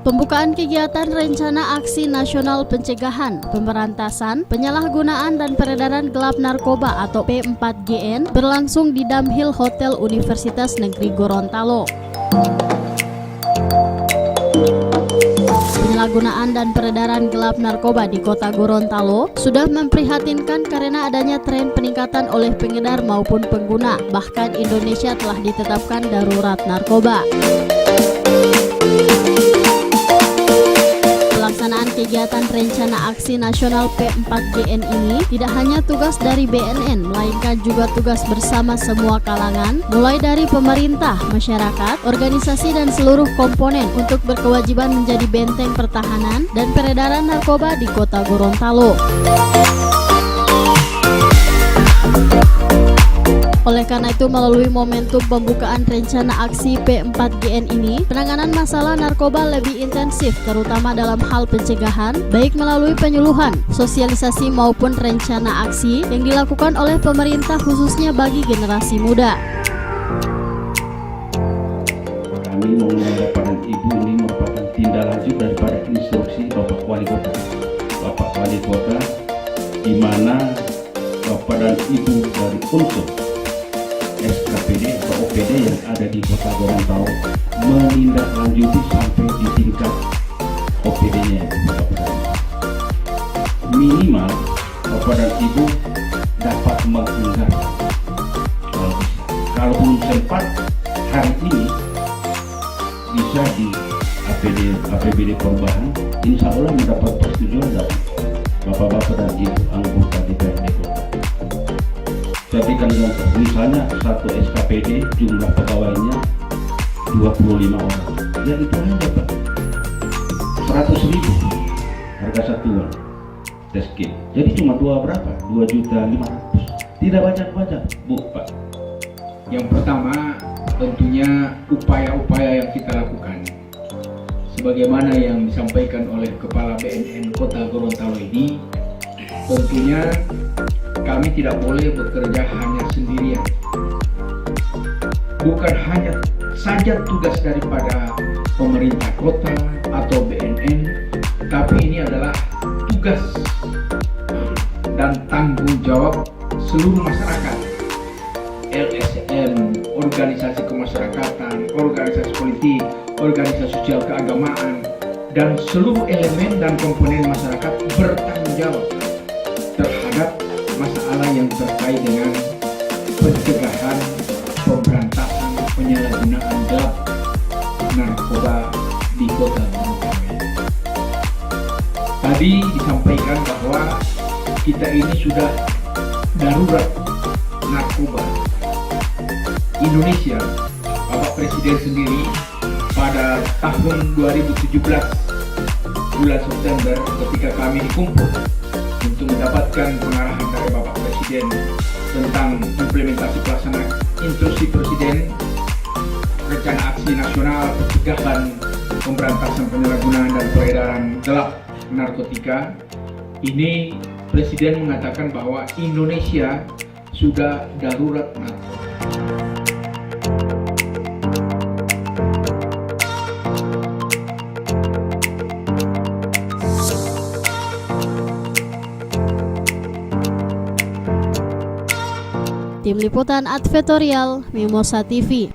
Pembukaan kegiatan Rencana Aksi Nasional Pencegahan, Pemberantasan, Penyalahgunaan dan Peredaran Gelap Narkoba atau P4GN berlangsung di Damhil Hotel Universitas Negeri Gorontalo. Penyalahgunaan dan peredaran gelap narkoba di kota Gorontalo sudah memprihatinkan karena adanya tren peningkatan oleh pengedar maupun pengguna. Bahkan Indonesia telah ditetapkan darurat narkoba. Pelaksanaan kegiatan Rencana Aksi Nasional P4GN ini tidak hanya tugas dari BNN, melainkan juga tugas bersama semua kalangan, mulai dari pemerintah, masyarakat, organisasi dan seluruh komponen untuk berkewajiban menjadi benteng pertahanan dan peredaran narkoba di kota Gorontalo. Oleh karena itu, melalui momentum pembukaan rencana aksi P4GN ini, penanganan masalah narkoba lebih intensif, terutama dalam hal pencegahan, baik melalui penyuluhan, sosialisasi maupun rencana aksi yang dilakukan oleh pemerintah khususnya bagi generasi muda. Kami mengatakan Ibu ini merupakan tindak lanjut daripada instruksi Bapak Wali Kota. Bapak Wali Kota, di mana Bapak dan Ibu dari unsur SKPD atau OPD yang ada di kota Gorontalo menindaklanjuti sampai di tingkat OPD-nya. Minimal Bapak dan Ibu dapat menghindarkan. Kalau belum sempat hari ini bisa di APBD perubahan, insya Allah mendapat persetujuan dari Bapak-Bapak dan Ibu anggota DPRD Kota. Tapi kan misalnya satu SKPD jumlah pegawainya 25 orang, ya itu hanya dapat 100.000 harga satuan test kit. Jadi cuma 2.500.000, tidak banyak-banyak, Bu, Pak. Yang pertama tentunya upaya-upaya yang kita lakukan sebagaimana yang disampaikan oleh Kepala BNN Kota Gorontalo ini, tentunya kami tidak boleh bekerja hanya sendirian. Bukan hanya saja tugas daripada pemerintah kota atau BNN, tapi ini adalah tugas dan tanggung jawab seluruh masyarakat. LSM, organisasi kemasyarakatan, organisasi politik, organisasi sosial keagamaan, dan seluruh elemen dan komponen masyarakat bertanggung jawab terhadap masalah yang terkait dengan pencegahan, pemberantasan, penyalahgunaan gelap narkoba di kota Gorontalo. Tadi disampaikan bahwa kita ini sudah darurat narkoba. Indonesia, Bapak Presiden sendiri pada tahun 2017 bulan September ketika kami dikumpul untuk mendapatkan pengarahan dari Bapak Presiden tentang implementasi pelaksanaan instruksi Presiden Rencana Aksi Nasional Pencegahan, Pemberantasan, Penyalahgunaan dan Peredaran Gelap Narkotika. Ini Presiden mengatakan bahwa Indonesia sudah darurat narkoba. Tim Liputan Advertorial Mimosa TV.